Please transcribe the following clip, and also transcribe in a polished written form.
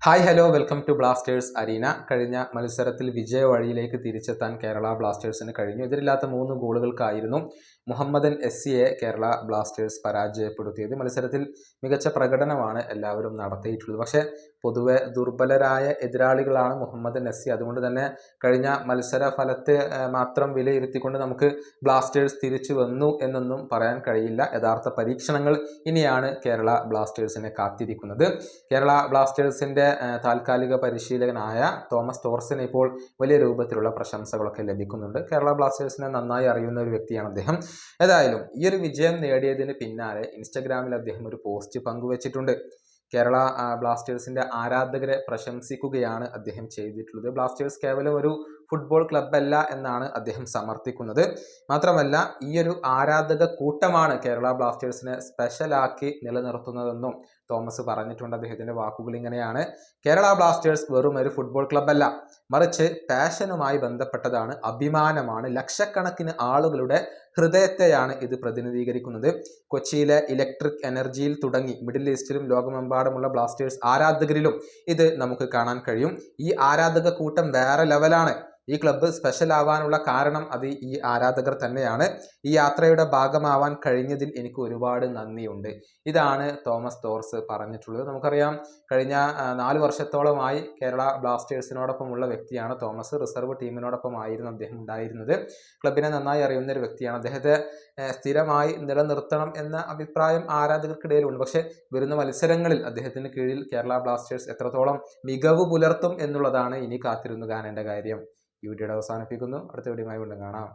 Hi hello welcome to Blasters arena. കഴിഞ്ഞ മത്സരത്തിൽ വിജയ വഴിയിലേക്ക് തിരിച്ചെത്താൻ കേരള ബ്ലാസ്റ്റേഴ്സിന് കഴിഞ്ഞു. എതിരില്ലാത്ത 3 ഗോളുകൾക്കായിരുന്നു മുഹമ്മദൻ എസ്സിയെ കേരള ബ്ലാസ്റ്റേഴ്സ് പരാജയപ്പെടുത്തിയത്. മത്സരത്തിൽ മികച്ച പ്രകടനമാണ് എല്ലാവരും നടത്തിയിട്ടുള്ളത്. പക്ഷേ പൊതുവെ ദുർബലരായ എതിരാളികളാണ് മുഹമ്മദൻ എസ്സി. അതുകൊണ്ട് തന്നെ കഴിഞ്ഞ മത്സര ഫലത്തെ മാത്രം വിലയിരുത്തിക്കൊണ്ട് നമുക്ക് ബ്ലാസ്റ്റേഴ്സ് തിരിച്ചു വന്നു എന്നൊന്നും പറയാൻ കഴിയില്ല. യഥാർത്ഥ പരീക്ഷണങ്ങൾ ഇനിയാണ് കേരള ബ്ലാസ്റ്റേഴ്സിനെ കാത്തിരിക്കുന്നത്. കേരള ബ്ലാസ്റ്റേഴ്സിൻ്റെ താൽക്കാലിക പരിശീലകനായ തോമസ് ടോർസിന് ഇപ്പോൾ വലിയ രൂപത്തിലുള്ള പ്രശംസകളൊക്കെ ലഭിക്കുന്നുണ്ട്. കേരള ബ്ലാസ്റ്റേഴ്സിനെ നന്നായി അറിയുന്ന ഒരു വ്യക്തിയാണ് അദ്ദേഹം. ഏതായാലും ഈ ഒരു വിജയം നേടിയതിന് പിന്നാലെ ഇൻസ്റ്റഗ്രാമിൽ അദ്ദേഹം ഒരു പോസ്റ്റ് പങ്കുവച്ചിട്ടുണ്ട്. കേരള ബ്ലാസ്റ്റേഴ്സിന്റെ ആരാധകരെ പ്രശംസിക്കുകയാണ് അദ്ദേഹം ചെയ്തിട്ടുള്ളത്. ബ്ലാസ്റ്റേഴ്സ് കേവലം ഒരു ഫുട്ബോൾ ക്ലബ്ബല്ല എന്നാണ് അദ്ദേഹം സമർത്ഥിക്കുന്നത്. മാത്രമല്ല ഈ ഒരു ആരാധക കൂട്ടമാണ് കേരള ബ്ലാസ്റ്റേഴ്സിനെ സ്പെഷ്യലാക്കി നിലനിർത്തുന്നതെന്നും തോമസ് പറഞ്ഞിട്ടുണ്ട്. അദ്ദേഹത്തിന്റെ വാക്കുകൾ ഇങ്ങനെയാണ്: കേരള ബ്ലാസ്റ്റേഴ്സ് വെറും ഒരു ഫുട്ബോൾ ക്ലബ്ബല്ല, മറിച്ച് പാഷനുമായി ബന്ധപ്പെട്ടതാണ്, അഭിമാനമാണ്, ലക്ഷക്കണക്കിന് ആളുകളുടെ ഹൃദയത്തെയാണ് ഇത് പ്രതിനിധീകരിക്കുന്നത്. കൊച്ചിയിലെ ഇലക്ട്രിക് എനർജിയിൽ തുടങ്ങി മിഡിൽ ഈസ്റ്റിലും ലോകമെമ്പാടുമുള്ള ബ്ലാസ്റ്റേഴ്സ് ആരാധകരിലും ഇത് നമുക്ക് കാണാൻ കഴിയും. ഈ ആരാധക കൂട്ടം വേറെ ലെവലാണ്. ഈ ക്ലബ്ബ് സ്പെഷ്യൽ ആവാനുള്ള കാരണം അത് ഈ ആരാധകർ തന്നെയാണ്. ഈ യാത്രയുടെ ഭാഗമാവാൻ കഴിഞ്ഞതിൽ എനിക്ക് ഒരുപാട് നന്ദിയുണ്ട്. ഇതാണ് തോമസ് ടോർസ് പറഞ്ഞിട്ടുള്ളത്. നമുക്കറിയാം, കഴിഞ്ഞ 4 വർഷത്തോളമായി കേരള ബ്ലാസ്റ്റേഴ്സിനോടൊപ്പമുള്ള വ്യക്തിയാണ് തോമസ്. റിസർവ് ടീമിനോടൊപ്പം ആയിരുന്നു അദ്ദേഹം ഉണ്ടായിരുന്നത്. ക്ലബിനെ നന്നായി അറിയുന്ന ഒരു വ്യക്തിയാണ്. അദ്ദേഹത്തെ സ്ഥിരമായി നിലനിർത്തണം എന്ന അഭിപ്രായം ആരാധകർക്കിടയിലുണ്ട്. പക്ഷേ വരുന്ന മത്സരങ്ങളിൽ അദ്ദേഹത്തിന് കീഴിൽ കേരള ബ്ലാസ്റ്റേഴ്സ് എത്രത്തോളം മികവ് പുലർത്തും എന്നുള്ളതാണ് ഇനി കാത്തിരുന്നു കാണേണ്ട കാര്യം. ഈ വീഡിയോയുടെ അവസാനിപ്പിക്കുന്നു. അടുത്ത വീഡിയോയുമായി വീണ്ടും കാണാം.